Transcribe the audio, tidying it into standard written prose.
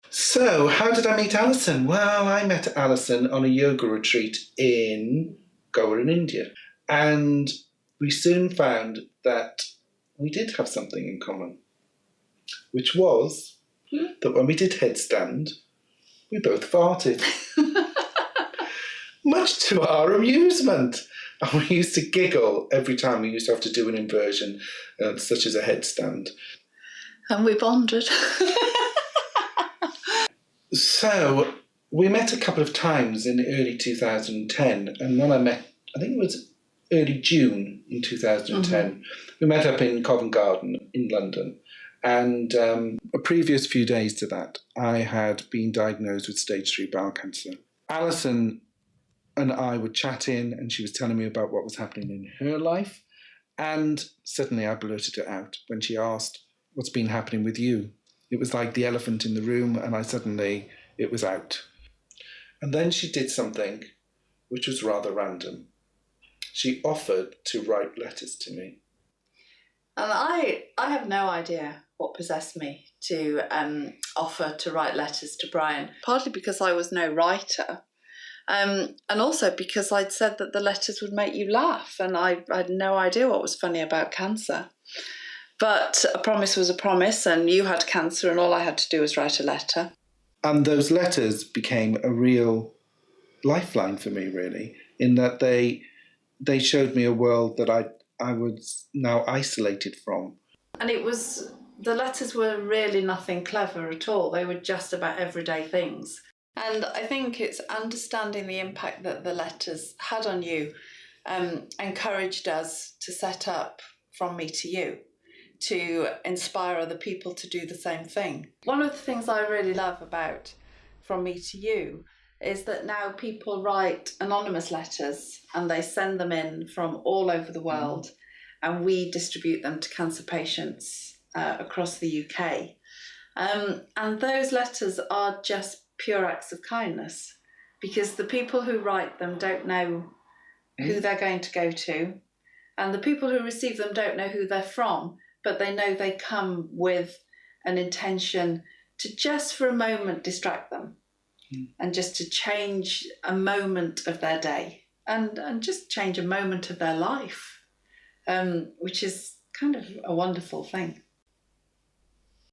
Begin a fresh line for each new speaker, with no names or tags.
So, how did I meet Alison? Well, I met Alison on a yoga retreat in Goa in India. And we soon found that we did have something in common, which was that when we did headstand, we both farted, much to our amusement. And we used to giggle every time we used to have to do an inversion, such as a headstand.
And we bonded.
So we met a couple of times in early 2010, and when I met, I think it was early June in 2010, we met up in Covent Garden in London. And a previous few days to that, I had been diagnosed with stage 3 bowel cancer. Alison and I were chatting, and she was telling me about what was happening in her life. And suddenly I blurted it out when she asked, "What's been happening with you?" It was like the elephant in the room, and it was out. And then she did something which was rather random. She offered to write letters to me.
And I have no idea what possessed me to offer to write letters to Brian, partly because I was no writer, and also because I'd said that the letters would make you laugh, and I had no idea what was funny about cancer. But a promise was a promise, and you had cancer, and all I had to do was write a letter.
And those letters became a real lifeline for me, really, in that they showed me a world that I was now isolated from.
And the letters were really nothing clever at all. They were just about everyday things. And I think it's understanding the impact that the letters had on you encouraged us to set up From Me to You, to inspire other people to do the same thing. One of the things I really love about From Me to You is that now people write anonymous letters and they send them in from all over the world, and we distribute them to cancer patients across the UK. And those letters are just pure acts of kindness, because the people who write them don't know who they're going to go to, and the people who receive them don't know who they're from, but they know they come with an intention to just for a moment distract them and just to change a moment of their day and just change a moment of their life, which is kind of a wonderful thing.